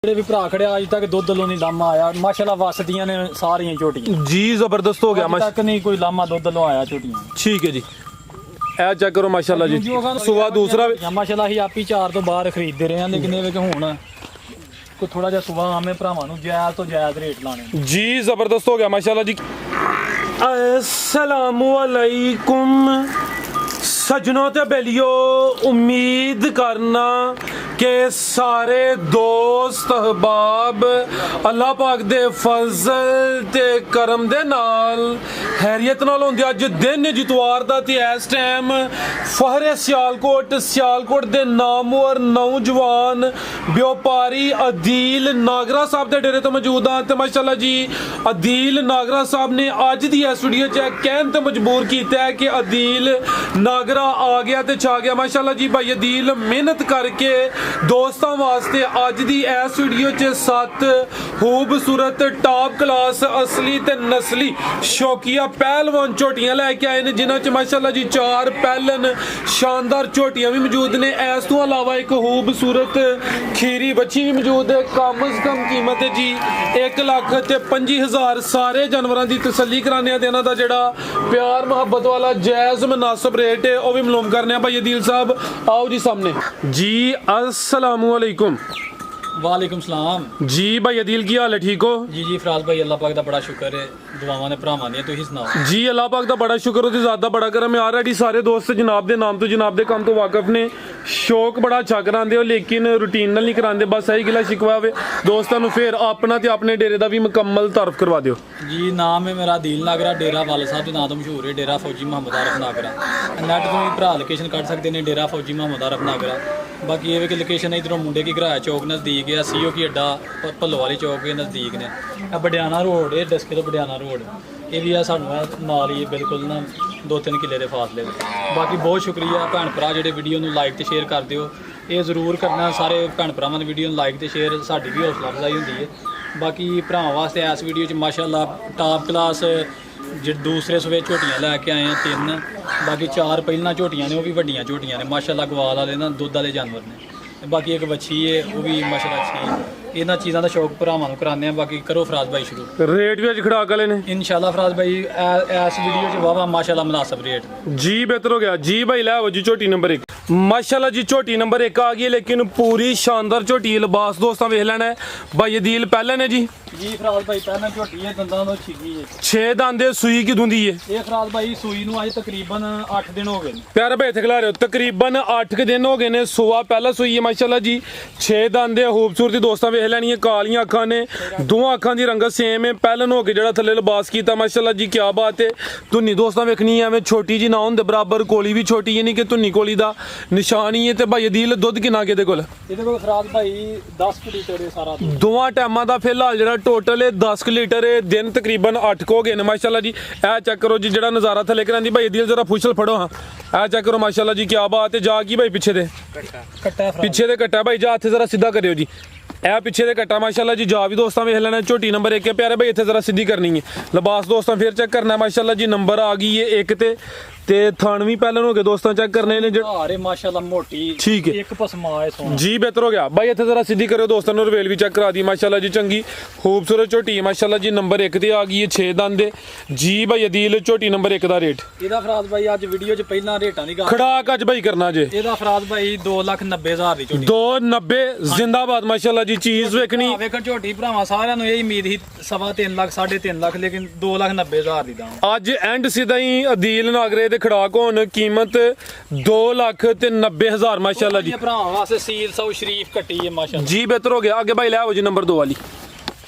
ਜਿਹੜੇ ਵੀ ਭਰਾ ਖੜਿਆ ਅੱਜ ਤੱਕ ਦੁੱਧ ਲੋਂ ਨਹੀਂ ਲਾਮਾ ਆਇਆ ਮਾਸ਼ਾਅੱਲਾ ਵਸਦੀਆਂ ਨੇ ਸਾਰੀਆਂ ਝੋਟੀਆਂ ਜੀ ਜ਼ਬਰਦਸਤ ਹੋ ਗਿਆ ਅੱਜ ਤੱਕ ਨਹੀਂ ਕੋਈ ਲਾਮਾ ਦੁੱਧ ਲੋਂ ਆਇਆ ਝੋਟੀਆਂ। ਠੀਕ ਹੈ ਜੀ ਇਹ ਚੈੱਕ ਕਰੋ ਮਾਸ਼ਾਅੱਲਾ ਜੀ ਸੁਆ ਦੂਸਰਾ ਮਾਸ਼ਾਅੱਲਾ ਹੀ ਆਪੀ 4 ਤੋਂ ਬਾਹਰ ਖਰੀਦਦੇ ਰਹੇ ਹਾਂ ਲੇਕਿਨ ਇਹ ਵੇ ਕਿ ਹੁਣ ਕੋਈ ਥੋੜਾ ਜਿਹਾ ਸੁਭਾ ਆਵੇਂ ਭਰਾਵਾਂ ਨੂੰ ਜਾਇਜ਼ ਤੋਂ ਜਾਇਜ਼ ਰੇਟ ਲਾਣੇ ਜੀ ਜ਼ਬਰਦਸਤ ਹੋ ਗਿਆ ਮਾਸ਼ਾਅੱਲਾ ਜੀ। अस्सलामु अलैकुम सजनों ते बेलियो उम्मीद करना कि सारे दोस्त अहबाब अल्लाह पाक दे फजल ते करम दे नाल खैरियत नाल होंदे। अज दिन जितवार दा ते इस टाइम फहरे सियालकोट दे नामवर नौजवान व्यापारी अदील नागरा साहब दे डेरे तो मौजूद हां ते माशाअल्लाह जी अदील नागरा साहब ने अज दी इस वीडियो च कहन ते मजबूर कीता है कि अदील नागरा आ गया ते छा गया। माशाअल्लाह जी भाई अदील मेहनत करके दोस्तों वास्ते अज दी इस वीडियो च 7 खूबसूरत टॉप क्लास असली ते नस्ली शौकिया पहलवान झोटियां लैके आए ने जिन्हां च माशाअल्लाह जी 4 पहलन शानदार झोटियां भी मौजूद ने। इस तो अलावा एक खूबसूरत खीरी बच्ची भी मौजूद है। कम अज कम कीमत है जी 1,25,000 सारे जानवरों की तसल्ली कराने देना दा जेड़ा प्यार मोहब्बत वाला जायज़ मुनासिब रेट है वह भी मालूम करने भाई अदील साहब आओ जी सामने जी। अस्सलामु अलैकुम। वालेकुम सलाम जी भाई अदील की हाल है ठीक हो जी फराज भाई अल्लाह पाक दा बड़ा शुक्र है दुआवां ने भरावां दी तुसीं सुनाओ जी अल्लाह पाक दा बड़ा शुक्र होती ज़्यादा बड़ा करम है। ऑलरेडी सारे दोस्त जनाब दे नाम तो जनाब दे काम तो वाकफ ने शौक बड़ा अच्छा करांदे हो लेकिन रूटीन नाल नहीं करांदे बस यही गिला शिकवा वे दोस्तां नूं फिर अपना ते अपने डेरे दा भी मुकम्मल तारफ करवा दिओ जी। नाम है मेरा अदील नागरा डेरा वाल साहब के नाम तो मशहूर है डेरा फौजी मोहम्मद आरफ नागरा नैट तो भी भरा लोकेशन कट सकते हैं डेरा फौजी मोहम्मद आरफ नागरा। बाकी ये कि लोकेशन इधरों मुंडे की घराया चौक नज़दीक है सीओ की अड्डा भल्लो वाली चौक के नज़दीक ने बडियाना रोड ये डस्के तो बडियाना रोड ये भी है सानू नाल ही बिल्कुल ना 2-3 किले के फासले। बाकी बहुत शुक्रिया भैन भरा जो वीडियो नूं लाइक तो शेयर कर दिओ ये जरूर करना सारे भैन भरावां ने वीडियो लाइक तो शेयर साडी भी हौसला अफजाई होंदी है। बाकी भरावां वास्ते इस वीडियो च माशाअल्लाह टॉप क्लास जो दूसरे सूबे झोटियां लैके आए हैं 3 बाकी 4 पहला झोटियां ने वो भी वड्डियां झोटियां ने माशाअल्लाह गवाल वाले ना दुध वाले जानवर ने। बाकी एक बच्ची है वो भी माशाअल्लाह अच्छी है। इन्हां चीज़ों का शौक भरावां नूं कराने हैं। बाकी करो फराज भाई शुरू रेट भी अज खड़ाक वाले ने इंशाल्लाह फराज भाई इस वीडियो च वावा माशाअल्लाह मुनासिब रेट जी बेहतर हो गया जी भाई लै जी झोटी नंबर 1 माशाअल्लाह जी झोटी नंबर 1 आ गई है लेकिन पूरी शानदार झोटी लिबास दोस्तों वेख लेना है भाई अदील पहले ने जी फराज भाई पहले झोटी है दंदां तो छिगी है 6 दंद सूई की दुंदी है ये फराज भाई सूई नूं अज तकरीबन 8 दिन हो गए प्यारे भाई इत्थे खिला रहे हो तकरीबन 8 दिन हो गए ने सुआ पहला सूई है माशाअल्लाह जी 6 दंद खूबसूरती दोस्तों वेख लैनी है कालियां अखां ने दोवां अखां दी रंगत सेम है पहलन हो के जेड़ा थल्ले लिबास कीता माशाअल्लाह जी क्या बात है। धुन्नी दोस्तों वेखनी है एवें छोटी जी ना होंदे बराबर कोली भी छोटी है नहीं कि धुन्नी कोली दा निशान ही है। ते भाई अदील दुध किन्ना के कोल फराज भाई 10 लीटर है सारा दोवां टाइमां दा फिलहाल जेड़ा टोटल है 10 लीटर है दिन तकरीबन 8 हो गए ने माशाअल्लाह जी। ए चेक करो जी जेड़ा नज़ारा थल्ले करांदी भाई अदील जरा फुशल फड़ो हाँ ए चेक करो माशाअल्लाह जी क्या बात है। जा की भाई पीछे दे पीछे दे कट्टा भाई जा हत्थ जरा सीधा करियो जी ए पीछे दे कट्टा माशाअल्लाह जी जा भी दोस्तों वेख लेना झोटी नंबर 1 है प्यारे भाई इत्थे जरा सीधी करनी है लिबास दोस्तों फिर चेक करना है माशाअल्लाह जी नंबर आ गई है 1 ते थान भी पहले हो गए दोस्तों चेक करने ने अरे माशाल्लाह मोटी ठीक है एक पसमा है सोना जी बेहतर हो गया भाई इत्थे जरा सीधी करो दोस्तों ने रवेल भी चेक करा दी माशाल्लाह जी चंगी खूबसूरत झोटी है माशाल्लाह जी नंबर 1 ते आ गई है 6 दंद जी भाई अदील झोटी नंबर 1 दा रेट ਇਹਦਾ ਫਰਾਜ਼ ਭਾਈ ਅੱਜ ਵੀਡੀਓ 'ਚ ਪਹਿਲਾਂ ਰੇਟਾਂ ਦੀ ਗੱਲ ਖੜਾਕ ਅੱਜ ਭਾਈ ਕਰਨਾ ਜੇ ਇਹਦਾ ਫਰਾਜ਼ ਭਾਈ 2,90,000 ਦੀ ਝੋਟੀ 290 जिंदाबाद माशाल्लाह जी चीज वेखनी ਵੇਖਣ ਝੋਟੀ ਭਰਾਵਾਂ ਸਾਰਿਆਂ ਨੂੰ ਇਹ ਉਮੀਦ ਸੀ 3.5 ਲੱਖ 3.5 ਲੱਖ ਲੇਕਿन 2,90,000 ਦੀ ਦਾਮ ਅੱਜ ਐਂਡ ਸਿੱਧਾ ਹੀ ਅਦੀਲ ਨਾਗਰੇ ਦੇ ਖੜਾਕ ਹੋਣ कीमत 2,90,000 माशाल्लाह जी भरावां वास्ते सील सौ शरीफ कट्टी है माशाल्लाह जी बेहतर हो गया। आगे भाई ले आओ जी नंबर 2 वाली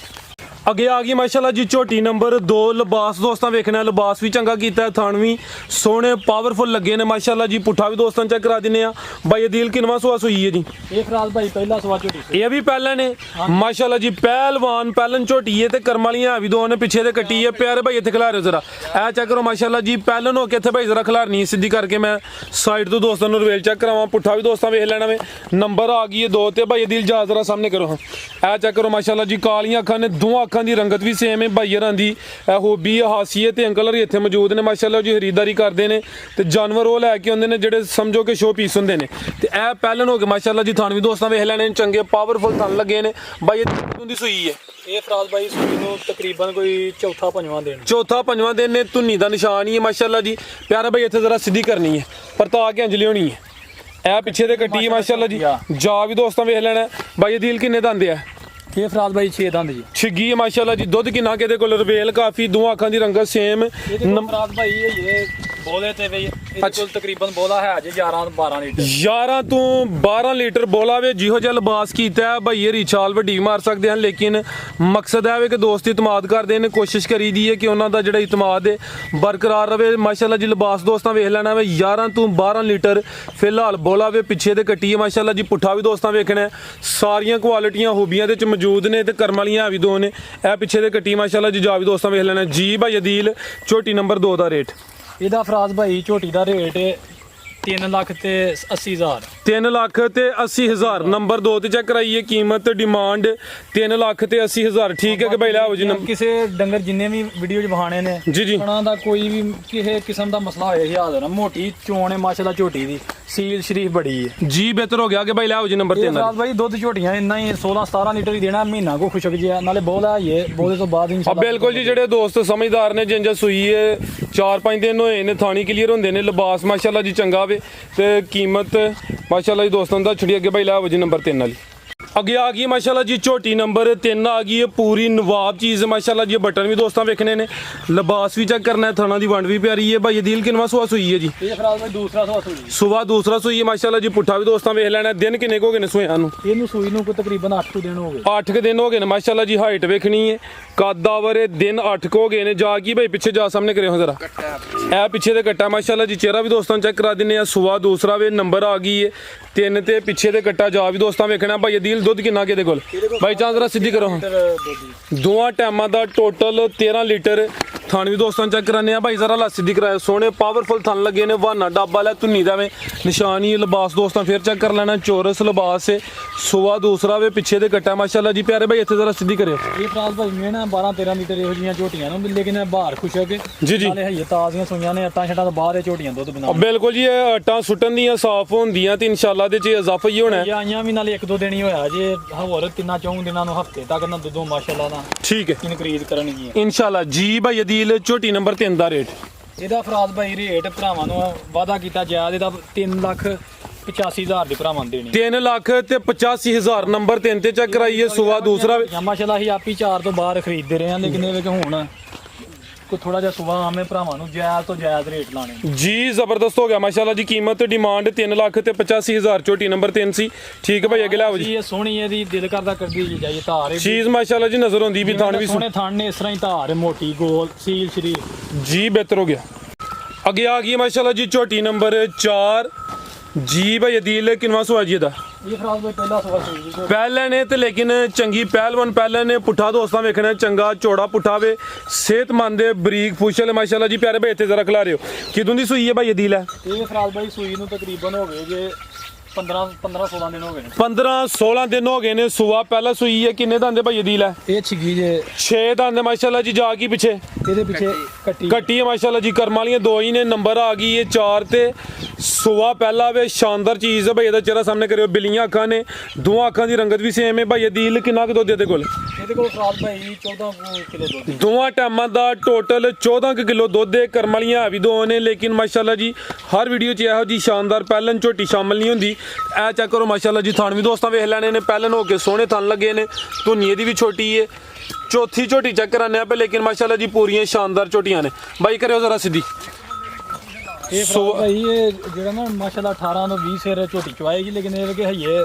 अगे आ गई माशाल्लाह जी झोटी नंबर 2 लिबास दोस्तों वेखना लिबास भी चंगा कीता है थान भी सोहने पावरफुल लगे ने माशाल्लाह जी पुट्ठा भी दोस्तों चेक करा दिने भाई अदील किनवा सुआ सुई है जी ये फराज भाई पहला सुआ झोटी ये भी पहले ने माशाल्लाह जी पहलवान पहलन झोटी है ते कर्म वाली है भी दो ने पीछे ते कट्टी है प्यारे भाई इत्थे खिला रहे हो जरा ए चेक करो माशाल्लाह जी पहलन हो के इत्थे भाई जरा खिलारनी सीधी करके मैं साइड तो दोस्तों ने रवेल चेक करावां पुट्ठा भी दोस्तों वेख लेना में नंबर आ गई है 2 ते भाई अदील जा जरा सामने करो हाँ ए चेक करो माशाल्लाह जी कालियां अखां ने दोवां ਅੱਖਾਂ ਦੀ ਰੰਗਤ ਵੀ ਸੇਮ ਹੈ ਭਾਈ ਹਰਾਂ ਦੀ ਇਹ ਹੋਬੀ ਹਾਸੀਅਤ ਤੇ ਅੰਕਲ ਹਰੀ ਇੱਥੇ ਮੌਜੂਦ ਨੇ ਮਾਸ਼ਾਅੱਲਾ ਜੀ ਖਰੀਦਦਾਰੀ ਕਰਦੇ ਨੇ ਤੇ ਜਾਨਵਰ ਉਹ ਲੈ ਕੇ ਆਉਂਦੇ ਨੇ ਜਿਹੜੇ ਸਮਝੋ ਕਿ ਸ਼ੋ ਪੀਸ ਹੁੰਦੇ ਨੇ ਤੇ ਇਹ ਪਹਿਲਨ ਹੋ ਕੇ ਮਾਸ਼ਾਅੱਲਾ ਜੀ ਥਣ ਵੀ ਦੋਸਤਾਂ ਵੇਖ ਲੈਣੇ ਚੰਗੇ ਪਾਵਰਫੁਲ ਥਣ ਲੱਗੇ ਨੇ ਭਾਈ ਇਹ ਦੀ ਸੂਈ ਹੈ ਇਹ ਫਰਾਜ਼ ਬਾਈ ਸੂਈ ਨੂੰ ਤਕਰੀਬਨ ਕੋਈ ਚੌਥਾ ਪੰਜਵਾਂ ਦਿਨ ਨੇ ਧੁੰਨੀ ਦਾ ਨਿਸ਼ਾਨ ਹੀ ਹੈ ਮਾਸ਼ਾਅੱਲਾ ਜੀ ਪਿਆਰਾ ਭਾਈ ਇੱਥੇ ਜ਼ਰਾ ਸਿੱਧੀ ਕਰਨੀ ਹੈ ਪਰਤਾ ਕੇ ਅੰਜਲੀ ਹੋਣੀ ਹੈ ਇਹ ਪਿੱਛੇ ਤੇ ਕੱਟੀ ਹੈ ਮਾਸ਼ਾਅੱਲਾ ਜੀ ਜਾ ਵੀ ਦੋਸਤਾਂ ਵੇਖ ਲੈਣਾ ਭਾਈ ਦੀਲ ਕਿੰਨੇ ਦੰਦੇ ਆ ਇਹ ਫਰਾਜ਼ ਬਾਈ 6 ਦੰਦ ਜੀ ਛਿੱਗੀ ਹੈ ਮਾਸ਼ਾਅੱਲਾ ਜੀ ਦੁੱਧ ਕਿੰਨਾ ਕਿਹਦੇ ਕੋਲ ਰਵੇਲ ਕਾਫੀ ਦੋਹਾਂ ਅੱਖਾਂ ਦੀ ਰੰਗਤ ਸੇਮ ਫਰਾਜ਼ ਬਾਈ ਇਹ ਬੋਲੇ ਤੇ ਬਈ ਇਹਦੇ ਕੋਲ ਤਕਰੀਬਨ ਬੋਲਾ ਹੈ ਜੀ 11-12 ਲੀਟਰ 11 ਤੋਂ 12 ਲੀਟਰ ਬੋਲਾ ਵੇ ਜਿਹੋ ਜਿਹਾ ਲਿਬਾਸ ਕੀਤਾ ਹੈ ਭਾਈ ਇਹ ਛਾਲ ਵੱਡੀ ਮਾਰ ਸਕਦੇ ਹਨ ਲੇਕਿਨ ਮਕਸਦ ਹੈ ਵੇ ਕਿ ਦੋਸਤ ਇਤਮਾਦ ਕਰਦੇ ਨੇ ਕੋਸ਼ਿਸ਼ ਕਰੀਦੀ ਹੈ ਕਿ ਉਹਨਾਂ ਦਾ ਜਿਹੜਾ ਇਤਮਾਦ ਹੈ ਬਰਕਰਾਰ ਰਵੇ ਮਾਸ਼ਾਅੱਲਾ ਜੀ ਲਿਬਾਸ ਦੋਸਤਾਂ ਵੇਖ ਲੈਣਾ ਵੇ 11 ਤੋਂ 12 ਲੀਟਰ ਫਿਲਹਾਲ ਬੋਲਾ ਵੇ ਪਿੱਛੇ ਤੇ ਕੱਟੀ ਹੈ ਮਾਸ਼ਾਅੱਲਾ ਜੀ ਪੁੱਠਾ ਵੀ ਦੋਸਤਾਂ ਵੇਖਣਾ ਸਾਰੀਆਂ ਕੁਆਲਿਟੀਆਂ ਹੋਬੀਆਂ ਦੇ ਵਿੱਚ ਮੌਜੂਦ ਨੇ ਤੇ ਕਰਮ ਵਾਲੀਆਂ ਵੀ ਦੋ ਨੇ ਇਹ ਪਿੱਛੇ ਤੇ ਕੱਟੀ ਮਾਸ਼ਾਅੱਲਾ ਜੀ ਜਾ ਵੀ ਦੋਸਤਾਂ ਵੇਖ ਲੈਣਾ ਜੀ ਭਾਈ ਅਦੀਲ ਝੋਟੀ ਨੰਬਰ 2 ਦਾ ਰੇਟ ਇਹਦਾ ਫਰਾਜ਼ ਭਾਈ ਝੋਟੀ ਦਾ ਰੇਟ 3,80,000 3,80,000 ਨੰਬਰ 2 ਤੇ ਚੈੱਕ ਕਰਾਈਏ ਕੀਮਤ ਡਿਮਾਂਡ 3,80,000 ਠੀਕ ਹੈ ਕਿ ਭਾਈ ਲੈ ਜੀ ਕਿਸੇ ਡੰਗਰ ਜਿੰਨੇ ਵੀ ਵੀਡੀਓ ਚ ਬਹਾਣੇ ਨੇ ਜੀ ਉਹਨਾਂ ਦਾ ਕੋਈ ਵੀ ਕਿਸੇ ਕਿਸਮ ਦਾ ਮਸਲਾ ਹੋਇਆ ਯਾਦ ਹੋਣਾ ਮੋਟੀ ਚੋਣ ਹੈ ਮਾਸ਼ਾਅੱਲਾ ਝੋਟੀ ਦੀ ਸੀਲ ਸ਼ਰੀਫ ਬੜੀ ਹੈ ਜੀ ਬਿਹਤਰ ਹੋ ਗਿਆ ਕਿ ਭਾਈ ਲੈ ਜੀ ਨੰਬਰ 3 ਫਰਾਜ਼ ਭਾਈ ਦੁੱਧ ਝੋਟੀਆਂ ਇੰਨਾ ਹੀ 16-17 ਲੀਟਰ ਹੀ ਦੇਣਾ ਮਹੀਨਾ ਕੋ ਖੁਸ਼ਕ ਜਿਹਾ ਨਾਲੇ ਬੋਲਾ ਇਹ ਬੋਲੇ ਤੋਂ ਬਾਅਦ ਇੰਸ਼ਾਅੱਲਾ ਬਿਲਕੁਲ ਜੀ ਜਿਹੜੇ ਦੋਸਤ ਸਮਝਦਾਰ ਨੇ ਜਿੰਜਾ ਸੂਈ ਹੈ 4-5 ਦਿਨ ਹੋਏ ਨੇ ਥਾਣੀ ਕਲੀਅਰ ਹੁੰਦੇ ਨੇ ਲਿਬਾਸ ਮਾਸ਼ਾਅੱਲਾ ਜੀ ਚੰਗਾ ਵੇ ਤੇ ਕੀਮਤ ਮਾਸ਼ਾਅੱਲਾ ਜੀ ਦੋਸਤਾਂ ਦਾ ਛੜੀ ਅੱਗੇ ਭਾਈ ਲੈ ਜੀ ਨੰਬਰ 3 ਵਾਲੀ ਅੱਗੇ ਆ ਗਈ ਮਾਸ਼ਾਅੱਲਾ ਜੀ ਝੋਟੀ ਨੰਬਰ 3 ਆ ਗਈ ਹੈ ਪੂਰੀ ਨਵਾਬ ਚੀਜ਼ ਮਾਸ਼ਾਅੱਲਾ ਜੀ ਬਟਨ ਵੀ ਦੋਸਤਾਂ ਵੇਖਣੇ ਨੇ ਲਿਬਾਸ ਵੀ ਚੈੱਕ ਕਰਨਾ ਹੈ ਥਾਣਾ ਦੀ ਵੰਡ ਵੀ ਪਿਆਰੀ ਹੈ ਭਾਈ ਦੀਲ ਕਿੰਨਵਾ ਸੁਆ ਸੂਈ ਹੈ ਜੀ ਇਹ ਫਰਾਜ਼ ਭਾਈ ਦੂਸਰਾ ਸੁਆ ਸੂਈ ਸੁਬਾ ਦੂਸਰਾ ਸੂਈ ਹੈ ਮਾਸ਼ਾਅੱਲਾ ਜੀ ਪੁੱਠਾ ਵੀ ਦੋਸਤਾਂ ਵੇਖ ਲੈਣਾ ਦਿਨ ਕਿੰਨੇ ਹੋ ਗਏ ਨੇ ਸੂਇਆਂ ਨੂੰ ਇਹਨੂੰ ਸੂਈ ਨੂੰ ਕੋਈ ਤਕਰੀਬਨ 8 ਦਿਨ ਹੋ ਗਏ 8 ਦਿਨ ਹੋ ਗਏ ਨੇ ਮਾਸ਼ਾਅੱਲਾ ਜੀ ਹਾਈਟ ਵੇਖਣੀ ਹੈ ਕਾਦਾਵਰੇ ਦਿਨ 8 ਹੋ ਗਏ ਨੇ ਜਾ ਕੀ ਭਾਈ ਪਿੱਛੇ ਜਾ ਸਾਹਮਣੇ ਕਰਿਓ ਜ਼ਰਾ ਇਹ ਪਿੱਛੇ ਤੇ ਕੱਟਾ ਮਾਸ਼ਾਅੱਲਾ ਜੀ ਚਿਹਰਾ ਵੀ ਦੋਸਤਾਂ ਚੈੱਕ ਕਰਾ ਦਿੰਨੇ ਆ ਸੁਬਾ ਦੂਸਰਾ ਵੇ ਨੰਬਰ ਆ ਗਈ ਹੈ 3 ਤੇ ਪਿੱਛੇ ਤੇ ਕੱਟਾ ਜਾ ਵੀ ਦੋਸਤਾਂ ਵੇਖਣਾ ਭਾਈ ਦੀਲ ਦੁੱਧ ਕਿੰਨਾ ਕਿਹਦੇ ਕੋਲ ਭਾਈ ਚਾਂਸ ਜ਼ਰਾ ਸਿੱਧੀ ਕਰੋ ਦੋਵਾਂ ਟਾਈਮਾਂ ਦਾ ਟੋਟਲ 13 ਲੀਟਰ ਥਣ ਵੀ ਦੋਸਤਾਂ ਚੈੱਕ ਕਰਾਨੇ ਆ ਭਾਈ ਜ਼ਰਾ ਲਾ ਸਿੱਧੀ ਕਰਾਇਆ ਸੋਹਣੇ ਪਾਵਰਫੁਲ ਥਣ ਲੱਗੇ ਨੇ ਵਾਨਾ ਡੱਬਾ ਲੈ ਧੁੰਨੀ ਦਾ ਵੇ ਨਿਸ਼ਾਨੀ ਲਿਬਾਸ ਦੋਸਤਾਂ ਫੇਰ ਚੈੱਕ ਕਰ ਲੈਣਾ ਚੋਰਸ ਲਿਬਾਸ ਹੈ ਸੁਬਾ ਦੂਸਰਾ ਵੇ ਪਿੱਛੇ ਤੇ ਕੱਟਾ ਮਾਸ਼ਾਅੱਲਾ ਜੀ ਪਿਆਰੇ ਭਾਈ ਇੱਥੇ ਜ਼ਰਾ ਸਿੱਧੀ ਕਰਿਓ ਇਹ ਫਰਾਜ਼ ਭਾਈ ਮੈਂ ਨਾ 12-13 ਲੀਟਰ ਇਹੋ ਜੀਆਂ ਝੋਟੀਆਂ ਨੂੰ ਲੇਕਿਨ ਬਾਹਰ ਖੁਸ਼ਕ ਜੀ ਨਾਲੇ ਹਈਏ ਤਾਜ਼ੀਆਂ ਸੂਈਆਂ ਨੇ ਅੱਟਾਂ ਛਟਾਂ ਤੋਂ ਬਾਅਦ ਇਹ ਝੋਟੀਆਂ ਦੁੱਧ ਬਣਾ ਬਿਲਕੁਲ ਜੀ ਇਹ ਅੱਟਾਂ ਸੁੱਟਣ ਦੀਆਂ ਸਾਫ਼ ਹੁੰਦੀਆਂ ਤੇ ਇਨਸ਼ਾਅੱਲਾ ਦੇ ਚ ਇਜ਼ਾਫਾ ਹੀ ਹੋਣਾ ਆਈਆਂ ਵੀ ਨਾਲੇ 1-2 ਦਿਨ ਹੀ ਹੋਇਆ ਜੇ ਹੋਰ 3-4 ਦਿਨਾਂ ਨੂੰ ਹਫਤੇ ਤੱਕ ਨਾ ਦੁੱਧੋਂ ਮਾਸ਼ਾਅੱਲਾ ਦਾ ਠੀਕ ਹੈ ਇਨਕਰੀਜ਼ ਕਰਨਗੀਆਂ ਇਨਸ਼ਾਅੱਲਾ ਜੀ ਭਾਈ ਅਦੀਲ ਝੋਟੀ ਨੰਬਰ 3 ਦਾ ਰੇਟ ਇਹਦਾ ਫਰਾਜ਼ ਭਾਈ ਰੇਟ ਭਰਾਵਾਂ ਨੂੰ ਵਾਅਦਾ ਕੀਤਾ ਜਾਇਜ਼ ਇਹਦਾ 3,85,000 ਦੇ ਭਰਾਵਾਂ ਦੇਣੀ 3,85,000 ਨੰਬਰ 3 ਤੇ ਚੈੱਕ ਕਰਾਈਏ ਸੁਬਾ ਦੂਸਰਾ ਮਾਸ਼ਾਅੱਲਾ ਹੀ ਆਪੀ 4 ਤੋਂ ਬਾਹਰ ਖਰੀਦਦੇ ਰਹੇ ਹਾਂ ਲੇਕਿਨ ਇਹ ਵਿੱਚ ਹੁਣ ਕੋਈ ਥੋੜਾ ਜਿਹਾ ਸੁਬਾ ਆਵੇਂ ਭਰਾਵਾਂ ਨੂੰ ਜਾਇਜ਼ ਤੋਂ ਜਾਇਜ਼ ਰੇਟ ਲਾਣੇ ਜੀ ਜ਼ਬਰਦਸਤ ਹੋ ਗਿਆ ਮਾਸ਼ਾਅੱਲਾ ਜੀ ਕੀਮਤ ਡਿਮਾਂਡ 3,85,000 ਝੋਟੀ ਨੰਬਰ 3 ਸੀ ਠੀਕ ਹੈ ਭਾਈ ਅਗਲਾ ਆਓ ਜੀ ਇਹ ਸੋਹਣੀ ਇਹਦੀ ਦਿਲ ਕਰਦਾ ਕਰਦੀ ਜਾਈਏ ਧਾਰ ਚੀਜ਼ ਮਾਸ਼ਾਅੱਲਾ ਜੀ ਨਜ਼ਰ ਆਉਂਦੀ ਵੀ ਥਾਣ ਵੀ ਸੋਹਣੇ ਥਾਣ ਨੇ ਇਸ ਤਰ੍ਹਾਂ ਹੀ ਧਾਰ ਮੋਟੀ ਗੋਲ ਸੀਲ ਸ਼ਰੀਫ ਜੀ ਬਿਹਤਰ ਹੋ ਗਿਆ ਅੱਗੇ ਆ ਗਈ ਮਾਸ਼ਾਅੱਲਾ ਜੀ ਝੋਟੀ ਨੰਬਰ 4 ਜੀ ਭਾਈ ਅਦੀਲ ਕਿੰਨਵਾ ਸੁਆ ਜੀ ਇਹਦਾ ਇਹ ਫਰਾਜ਼ ਭਾਈ ਪਹਿਲਾ ਸਵਾਲ ਸੀ ਪਹਿਲੇ ਨੇ ਤੇ ਲੇਕਿਨ ਚੰਗੀ ਪਹਿਲਵਾਨ ਪਹਿਲੇ ਨੇ ਪੁੱਠਾ ਦੋਸਤਾਂ ਵੇਖਣਾ ਚੰਗਾ ਚੌੜਾ ਪੁੱਠਾ ਵੇ ਸਿਹਤਮੰਦ ਬਰੀਕ ਫੁਸ਼ਲ ਮਾਸ਼ਾਅੱਲਾ ਜੀ ਪਿਆਰੇ ਭਾਈ ਇੱਥੇ ਜ਼ਰਾ ਖਿਲਾ ਰਿਓ ਕਿਦੋਂ ਦੀ ਸੂਈ ਹੈ ਭਾਈ ਅਦੀਲ ਹੈ ਇਹ ਫਰਾਜ਼ ਭਾਈ ਸੂਈ ਨੂੰ ਤਕਰੀਬਨ ਹੋ ਗਏ ਜੇ 15-16 ਦਿਨ ਹੋ ਗਏ ਨੇ 15-16 ਦਿਨ ਹੋ ਗਏ ਨੇ ਸੁਆ ਪਹਿਲਾ ਸੂਈ ਹੈ ਕਿੰਨੇ ਦੰਦੇ ਭਾਈ ਅਦੀਲ ਹੈ ਇਹ ਛਿੱਗੀ ਜੇ 6 ਦੰਦੇ ਮਾਸ਼ਾਅੱਲਾ ਜੀ ਜਾ ਕੀ ਪਿੱਛੇ ਇਹਦੇ ਪਿੱਛੇ ਕੱਟੀ ਹੈ ਮਾਸ਼ਾਅੱਲਾ ਜੀ ਕਰਮ ਵਾਲੀਆਂ ਦੋ ਹੀ ਨੇ ਨੰਬਰ ਆ ਗਈ ਇਹ 4 ਤੇ ਸੁਆ ਪਹਿਲਾ ਵੇ ਸ਼ਾਨਦਾਰ ਚੀਜ਼ ਹੈ ਭਾਈ ਇਹਦਾ ਚਿਹਰਾ ਸਾਹਮਣੇ ਕਰਿਓ ਬਿੱਲੀਆਂ ਅੱਖਾਂ ਨੇ ਦੋਹਾਂ ਅੱਖਾਂ ਦੀ ਰੰਗਤ ਵੀ ਸੇਮ ਹੈ ਭਾਈ ਅਦੀਲ ਕਿੰਨਾ ਕੁ ਦੁੱਧ ਇਹਦੇ ਕੋਲ ਫਰਾਜ਼ ਭਾਈ 14 ਕਿਲੋ ਦੁੱਧ ਦੋਵਾਂ ਟਾਈਮਾਂ ਦਾ ਟੋਟਲ 14 ਕਿਲੋ ਦੁੱਧ ਹੈ ਕਰਮ ਵਾਲੀਆਂ ਵੀ ਦੋ ਨੇ ਲੇਕਿਨ ਮਾਸ਼ਾਅੱਲਾ ਜੀ ਹਰ ਵੀਡੀਓ 'ਚ ਇਹੋ ਜੀ ਸ਼ਾਨਦਾਰ ਪਹਿਲਨ ਝੋਟੀ ਸ਼ਾਮਲ ਨਹੀਂ ਹੁੰਦੀ ਇਹ ਚੈੱਕ ਕਰੋ ਮਾਸ਼ਾਅੱਲਾ ਜੀ ਥਣ ਵੀ ਦੋਸਤਾਂ ਵੇਖ ਲੈਣੇ ਨੇ ਪਹਿਲਨ ਹੋ ਕੇ ਸੋਹਣੇ ਥਣ ਲੱਗੇ ਨੇ ਧੁੰਨੀ ਇਹਦੀ ਵੀ ਛੋਟੀ ਹੈ ਚੌਥੀ ਝੋਟੀ ਚੈੱਕ ਕਰਾਨੇ ਆ ਪੇ ਲੇਕਿਨ ਮਾਸ਼ਾਅੱਲਾ ਜੀ ਪੂਰੀਆਂ ਸ਼ਾਨਦਾਰ ਝੋਟੀਆਂ ਨੇ ਬਾਈ ਕਰਿਓ ਜ਼ਰਾ ਸਿੱਧੀ ਇਹ ਭਾਈ ਇਹ ਜਿਹੜਾ ਨਾ ਮਾਸ਼ਾਅੱਲਾ 18 ਤੋਂ 20 ਸਿਰ ਝੋਟੀ ਚਵਾਏਗੀ ਲੇਕਿਨ ਇਹ ਕਿ ਹਈਏ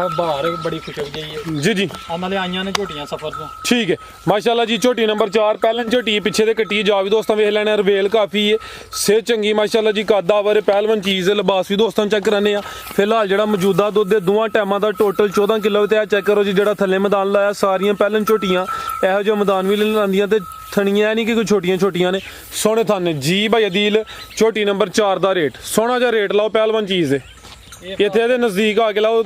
ਬਾਹਰ ਬੜੀ ਖੁਸ਼ਕ ਗਈ ਹੈ ਜੀ ਜੀ ਨਾਲੇ ਆਈਆਂ ਨੇ ਝੋਟੀਆਂ ਸਫਰ ਤੋਂ ਠੀਕ ਹੈ ਮਾਸ਼ਾਅੱਲਾ ਜੀ ਝੋਟੀ ਨੰਬਰ 4 ਪਹਿਲਨ ਝੋਟੀ ਪਿੱਛੇ ਦੇ ਕੱਟੀ ਜਾ ਵੀ ਦੋਸਤਾਂ ਵੇਖ ਲੈਣੇ ਰਵੇਲ ਕਾਫੀ ਹੈ ਸੇ ਚੰਗੀ ਮਾਸ਼ਾਅੱਲਾ ਜੀ ਕਾਦਾਵਰ ਪਹਿਲਵਨ ਚੀਜ਼ ਲਿਬਾਸ ਵੀ ਦੋਸਤਾਂ ਚੈੱਕ ਕਰਾਨੇ ਆ ਫਿਲਹਾਲ ਜਿਹੜਾ ਮੌਜੂਦਾ ਦੁੱਧ ਦੇ ਦੋਵਾਂ ਟਾਈਮਾਂ ਦਾ ਟੋਟਲ 14 ਕਿਲੋ ਤੇ ਆ ਚੈੱਕ ਕਰੋ ਜੀ ਜਿਹੜਾ ਥੱਲੇ ਮੈਦਾਨ ਲਾਇਆ ਸਾਰੀਆਂ ਪਹਿਲਨ ਝੋਟੀਆਂ ਇਹੋ ਜਿਹੇ ਮੈਦਾਨ ਵੀ ਲਾਉਂਦੀਆਂ ਤੇ ਥਣੀਆਂ ਨਹੀਂ ਕਿ ਕੋਈ ਛੋਟੀਆਂ ਨੇ ਸੋਹਣੇ ਥਾਨੇ ਜੀ ਭਾਈ ਅਦੀਲ ਝੋਟੀ ਨੰਬਰ 4 ਦਾ ਰੇਟ ਸੋਹਣਾ ਜਿਹਾ ਰੇਟ ਲਾਓ ਪਹਿਲਵਨ ਚੀਜ਼ ਦੇ ਇੱਥੇ ਇਹਦੇ ਨਜ਼ਦੀਕ ਆ ਕੇ ਲਾਓ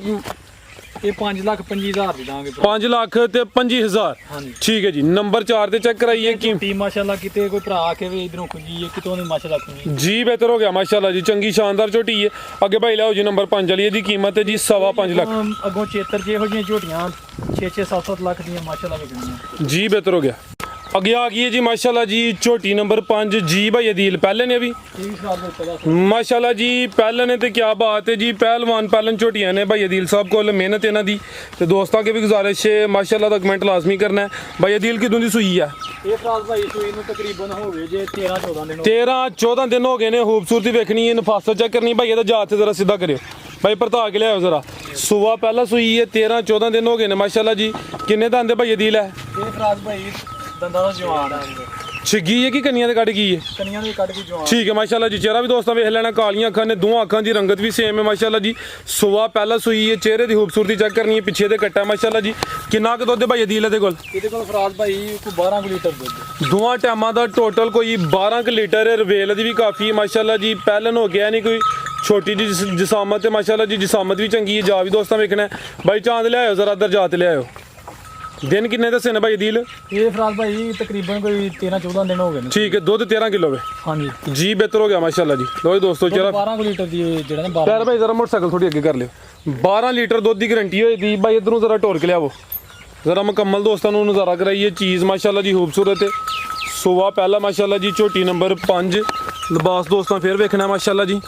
ਇਹ 5,25,000 ਦੀ ਦਾਂਗੇ 5 ਲੱਖ ਤੇ 25,000 ਹਾਂਜੀ ਠੀਕ ਹੈ ਜੀ ਨੰਬਰ 4 ਤੇ ਚੈੱਕ ਕਰਾਈਏ ਕੀ ਟੀ ਮਾਸ਼ਾਅੱਲਾ ਕਿਤੇ ਕੋਈ ਭਰਾ ਆ ਕੇ ਵੀ ਇਧਰੋਂ ਖੁਜੀ ਹੈ ਕਿਤੋਂ ਨਹੀਂ ਮਾਸ਼ਾਅੱਲਾ ਖੁਜੀ ਜੀ ਬਿਹਤਰ ਹੋ ਗਿਆ ਮਾਸ਼ਾਅੱਲਾ ਜੀ ਚੰਗੀ ਸ਼ਾਨਦਾਰ ਝੋਟੀ ਹੈ ਅੱਗੇ ਭਾਈ ਲਿਆਓ ਜੀ ਨੰਬਰ 5 ਵਾਲੀ ਇਹਦੀ ਕੀਮਤ ਹੈ ਜੀ 5.5 ਲੱਖ ਅੱਗੋਂ ਚੇਤਰ ਜੇ ਇਹੋ ਜਿਹੀਆਂ ਝੋਟੀਆਂ 6-6 7-7 ਲੱਖ ਦੀਆਂ ਮਾਸ਼ਾਅੱਲਾ ਵਿਕਣੀਆਂ ਜੀ ਬਿਹਤਰ ਹੋ ਗਿਆ ਅੱਗੇ ਆ ਗਈ ਹੈ ਜੀ ਮਾਸ਼ਾਅੱਲਾ ਜੀ ਝੋਟੀ ਨੰਬਰ 5 ਜੀ ਭਾਈ ਅਦੀਲ ਪਹਿਲੇ ਨੇ ਵੀ ਇਹ ਵੀ ਸਾਲ ਦੇ ਪਹਿਲਾਂ ਮਾਸ਼ਾਅੱਲਾ ਜੀ ਪਹਿਲੇ ਨੇ ਤੇ ਕਿਆ ਬਾਤ ਹੈ ਜੀ ਪਹਿਲਵਾਨ ਪਹਿਲਨ ਝੋਟੀਆਂ ਨੇ ਭਾਈ ਅਦੀਲ ਸਾਹਿਬ ਕੋਲ ਮਿਹਨਤ ਇਹਨਾਂ ਦੀ ਤੇ ਦੋਸਤਾਂ ਕੇ ਵੀ ਗੁਜ਼ਾਰਿਸ਼ ਹੈ ਮਾਸ਼ਾਅੱਲਾ ਦਾ ਕਮੈਂਟ ਲਾਜ਼ਮੀ ਕਰਨਾ ਹੈ ਭਾਈ ਅਦੀਲ ਕਿਦੋਂ ਦੀ ਸੂਈ ਹੈ ਇਹ ਫਰਾਜ਼ ਭਾਈ ਸੂਈ ਨੂੰ ਤਕਰੀਬਨ ਹੋ ਗਏ ਜੇ 13-14 ਦਿਨ 13-14 ਦਿਨ ਹੋ ਗਏ ਨੇ ਖੂਬਸੂਰਤੀ ਵੇਖਣੀ ਹੈ ਨਫਾਸਤ ਚੈੱਕ ਕਰਨੀ ਭਾਈ ਇਹਦਾ ਜਾਤ ਤੇ ਜ਼ਰਾ ਸਿੱਧਾ ਕਰਿਓ ਭਾਈ ਭਰਤਾ ਕੇ ਲਿਆਓ ਜ਼ਰਾ ਸੂਆ ਪਹਿਲਾਂ ਸੂਈ ਹੈ 13-14 ਦਿਨ ਹੋ ਗਏ ਨੇ ਮਾਸ਼ਾਅੱਲਾ ਜੀ ਕਿੰਨੇ ਦੰਦ ਭਾਈ ਅਦੀਲ ਹੈ ਇਹ ਫਰਾਜ਼ ਭਾਈ ਦੰਦਾਂ ਦਾ ਜਵਾਨ ਆ ਛਿੱਗੀ ਹੈ ਕਿ ਕੰਨੀਆਂ ਤੇ ਕੱਢ ਗਈ ਹੈ ਕਨੀਆਂ ਦੇ ਕੱਢ ਕੇ ਜਵਾਨ ਠੀਕ ਹੈ ਮਾਸ਼ਾਅੱਲਾ ਜੀ ਚਿਹਰਾ ਵੀ ਦੋਸਤਾਂ ਵੇਖ ਲੈਣਾ ਕਾਲੀਆਂ ਅੱਖਾਂ ਨੇ ਦੋਹਾਂ ਅੱਖਾਂ ਦੀ ਰੰਗਤ ਵੀ ਸੇਮ ਹੈ ਮਾਸ਼ਾਅੱਲਾ ਜੀ ਸੂਆ ਪਹਿਲਾਂ ਸੂਈ ਹੈ ਚਿਹਰੇ ਦੀ ਖੂਬਸੂਰਤੀ ਚੈੱਕ ਕਰਨੀ ਹੈ ਪਿੱਛੇ ਦੇ ਕੱਟਾ ਮਾਸ਼ਾਅੱਲਾ ਜੀ ਕਿੰਨਾ ਕੁ ਦੁੱਧ ਭਾਈ ਅਦੀਲ ਇਹਦੇ ਕੋਲ ਇਹਦੇ ਕੋਲ ਫਰਾਜ਼ ਭਾਈ ਕੋਈ 12 ਲੀਟਰ ਦੁੱਧ ਦੋਵਾਂ ਟਾਈਮਾਂ ਦਾ ਟੋਟਲ ਕੋਈ 12 ਕੁ ਲੀਟਰ ਹੈ ਰਵੇਲ ਦੀ ਵੀ ਕਾਫੀ ਹੈ ਮਾਸ਼ਾਅੱਲਾ ਜੀ ਪਹਿਲਨ ਹੋ ਗਿਆ ਨਹੀਂ ਕੋਈ ਛੋਟੀ ਜੀ ਜਿਸਾਮਤ ਤੇ ਮਾਸ਼ਾਅੱਲਾ ਜੀ ਜਿਸਾਮਤ ਵੀ ਚੰਗੀ ਹੈ ਜਾ ਵੀ ਦੋਸਤਾਂ ਵੇਖਣਾ ਭਾਈ ਚਾਂਦ ਲਿਆਇਓ ਜ਼ਰਾ ਇੱਧਰ ਜਾ ਤੇ ਲਿਆਇਓ ਦਿਨ ਕਿੰਨੇ ਦੱਸੇ ਨੇ ਭਾਈ ਅਦੀਲ ਇਹ ਫਰਾਜ਼ ਭਾਈ ਤਕਰੀਬਨ ਕੋਈ 13-14 ਦਿਨ ਹੋ ਗਏ ਨੇ ਠੀਕ ਹੈ ਦੁੱਧ 13 ਕਿਲੋ ਵੇ ਹਾਂਜੀ ਜੀ ਬਿਹਤਰ ਹੋ ਗਿਆ ਮਾਸ਼ਾਅੱਲਾ ਜੀ ਲੋ ਜੀ ਦੋਸਤੋ ਜਰਾ 12 ਲੀਟਰ ਦੀ ਜਿਹੜਾ ਨਾ 12 ਪੈਰ ਭਾਈ ਜ਼ਰਾ ਮੋਟਰਸਾਈਕਲ ਥੋੜੀ ਅੱਗੇ ਕਰ ਲਿਓ 12 ਲੀਟਰ ਦੁੱਧ ਦੀ ਗਾਰੰਟੀ ਹੋਈ ਦੀ ਭਾਈ ਇਧਰੋਂ ਜ਼ਰਾ ਢੋਲ ਕੇ ਲਿਆਵੋ ਜ਼ਰਾ ਮੁਕੰਮਲ ਦੋਸਤਾਂ ਨੂੰ ਨਜ਼ਾਰਾ ਕਰਾਈਏ ਚੀਜ਼ ਮਾਸ਼ਾਅੱਲਾ ਜੀ ਖੂਬਸੂਰਤ ਹੈ ਸੋਵਾ ਪਹਿਲਾ ਮਾਸ਼ਾਅੱਲਾ ਜੀ ਝੋਟੀ ਨੰਬਰ 5 ਲਿਬਾਸ ਦੋਸਤਾਂ ਫੇਰ ਵੇਖਣਾ ਮਾਸ਼ਾਅੱਲਾ ਜੀ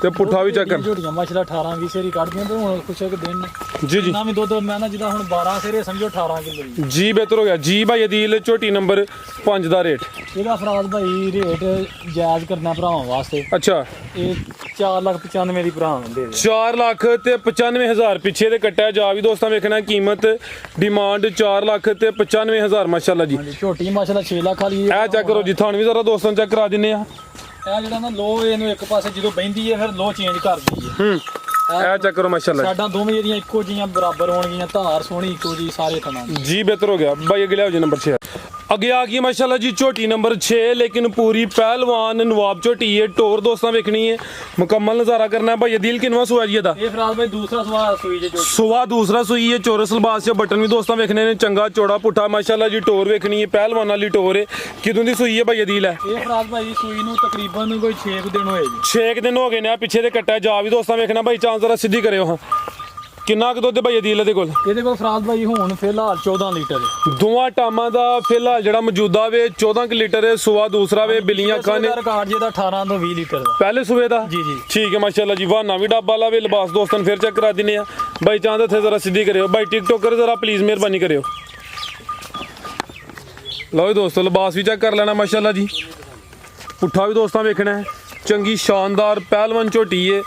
ਤੇ ਪੁੱਠਾ ਵੀ ਚੈੱਕ ਕਰ ਝੋਟੀਆਂ ਮਾਸ਼ਾਅੱਲਾ 18-20 ਸੇਰੀ ਕੱਢਦੀਆਂ ਤੇ ਹੁਣ ਕੁਛ ਇੱਕ ਦਿਨ ਜੀ ਜੀ ਨਾ ਵੀ ਦੁੱਧ ਮੈਂ ਨਾ ਜਿੱਦਾਂ ਹੁਣ 12 ਸੇਰੇ ਸਮਝੋ 18 ਕਿਲੋ ਜੀ ਜੀ ਬਿਹਤਰ ਹੋ ਗਿਆ ਜੀ ਭਾਈ ਅਦੀਲ ਝੋਟੀ ਨੰਬਰ 5 ਦਾ ਰੇਟ ਇਹਦਾ ਫਰਾਜ਼ ਭਾਈ ਰੇਟ ਜਾਇਜ਼ ਕਰਨਾ ਭਰਾਵਾਂ ਵਾਸਤੇ ਅੱਛਾ ਇਹ 4,95,000 ਦੀ ਭਰਾ ਦੇ 4 ਲੱਖ ਤੇ 95,000 ਪਿੱਛੇ ਦੇ ਕੱਟਿਆ ਜਾ ਵੀ ਦੋਸਤਾਂ ਵੇਖਣਾ ਕੀਮਤ ਡਿਮਾਂਡ 4 ਲੱਖ ਤੇ 95,000 ਮਾਸ਼ਾਅੱਲਾ ਜੀ ਹਾਂਜੀ ਝੋਟੀ ਮਾਸ਼ਾਅੱਲਾ 6 ਲੱਖ ਵਾਲੀ ਇਹ ਚੈੱਕ ਕਰੋ ਜੀ ਤੁਹਾਨੂੰ ਵੀ ਜ਼ਰਾ ਦੋਸਤਾਂ ਚੈੱਕ ਕਰਾ ਦਿੰਨੇ ਆ ਇਹ ਜਿਹੜਾ ਨਾ ਲੋ ਇਹਨੂੰ ਇੱਕ ਪਾਸੇ ਜਦੋਂ ਬਹਿੰਦੀ ਹੈ ਫਿਰ ਲੋ ਚੇਂਜ ਕਰਦੀ ਹੈ ਇਹ ਚੈੱਕ ਕਰੋ ਮਾਸ਼ਾਅੱਲਾ ਸਾਡਾ ਦੋਵੇਂ ਜਿਹੜੀਆਂ ਇੱਕੋ ਜੀਆਂ ਬਰਾਬਰ ਹੋਣਗੀਆਂ ਧਾਰ ਸੋਹਣੀ ਇੱਕੋ ਜੀ ਸਾਰੇ ਥਣਾ ਜੀ ਬਿਹਤਰ ਹੋ ਗਿਆ ਭਾਈ ਅਗਲੇ ਹੋ ਜੀ ਨੰਬਰ 6 ਅੱਗੇ ਆ ਗਈ ਮਾਸ਼ਾਅੱਲਾ ਜੀ ਝੋਟੀ ਨੰਬਰ 6 ਲੇਕਿਨ ਪੂਰੀ ਪਹਿਲਵਾਨ ਨਵਾਬ ਝੋਟੀ ਹੈ ਟੋਰ ਦੋਸਤਾਂ ਵੇਖਣੀ ਹੈ ਮੁਕੰਮਲ ਨਜ਼ਾਰਾ ਕਰਨਾ ਹੈ ਭਾਈ ਦਿਲ ਕਿਨਵਾ ਸੁਆ ਜੀ ਇਹਦਾ ਇਹ ਫਰਾਜ਼ ਭਾਈ ਦੂਸਰਾ ਸਵਾਲ ਸੂਈ ਜੇ ਝੋਟੀ ਸੁਆ ਦੂਸਰਾ ਸੂਈ ਹੈ ਚੋਰਸ ਲਬਾਸ ਚ ਬਟਨ ਵੀ ਦੋਸਤਾਂ ਵੇਖਣੇ ਨੇ ਚੰਗਾ ਚੌੜਾ ਪੁੱਠਾ ਮਾਸ਼ਾਅੱਲਾ ਜੀ ਟੋਰ ਵੇਖਣੀ ਹੈ ਪਹਿਲਵਾਨ ਵਾਲੀ ਟੋਰ ਹੈ ਕਿਦੋਂ ਦੀ ਸੂਈ ਹੈ ਭਾਈ ਦਿਲ ਹੈ ਇਹ ਫਰਾਜ਼ ਭਾਈ ਸੂਈ ਨੂੰ ਤਕਰੀਬਨ ਕੋਈ 6 ਦਿਨ ਹੋਏ ਜੀ 6 ਦਿਨ ਹੋ ਗਏ ਨੇ ਆ ਪਿੱਛੇ ਦੇ ਕੱਟਾ ਜਾ ਵੀ ਦੋਸਤਾਂ ਵੇਖਣਾ ਭਾਈ ਚਾਂਸ ਜ਼ਰਾ ਸਿੱਧੀ ਕਰਿਓ ਹਾਂ ਕਿੰਨਾ ਕੁ ਦੁੱਧ ਭਾਈ ਅਦੀਲ ਇਹਦੇ ਕੋਲ ਇਹਦੇ ਕੋਲ ਫਰਾਜ਼ ਭਾਈ ਹੁਣ ਫਿਲਹਾਲ 14 ਲੀਟਰ ਹੈ ਦੋਵਾਂ ਟਾਮਾਂ ਦਾ ਫਿਲਹਾਲ ਜਿਹੜਾ ਮੌਜੂਦਾ ਵੇ 14 ਕੁ ਲੀਟਰ ਹੈ ਸੂਆ ਦੂਸਰਾ ਵੇ ਬਿੱਲੀਆਂ ਅੱਖਾਂ ਨੇ ਰਿਕਾਰਡ ਜਿਹਦਾ 18 ਤੋਂ 20 ਲੀਟਰ ਦਾ ਪਹਿਲੇ ਸੂਏ ਦਾ ਜੀ ਜੀ ਠੀਕ ਹੈ ਮਾਸ਼ਾਅੱਲਾ ਜੀ ਵਾਹਨਾ ਵੀ ਡੱਬਾ ਲਾਵੇ ਲਿਬਾਸ ਦੋਸਤਾਂ ਨੂੰ ਫਿਰ ਚੈੱਕ ਕਰਾ ਦਿੰਨੇ ਆ ਭਾਈ ਚਾਂਦ ਇੱਥੇ ਜ਼ਰਾ ਸਿੱਧੀ ਕਰਿਓ ਭਾਈ ਟਿਕਟੋਕਰ ਜ਼ਰਾ ਪਲੀਜ਼ ਮਿਹਰਬਾਨੀ ਕਰਿਓ ਲਓ ਜੀ ਦੋਸਤੋ ਲਿਬਾਸ ਵੀ ਚੈੱਕ ਕਰ ਲੈਣਾ ਮਾਸ਼ਾਅੱਲਾ ਜੀ ਪੁੱਠਾ ਵੀ ਦੋਸਤਾਂ ਵੇਖਣਾ ਹੈ ਚੰਗੀ ਸ਼ਾਨਦਾਰ ਪਹਿਲਵਾਨ ਝੋਟੀ ਹੈ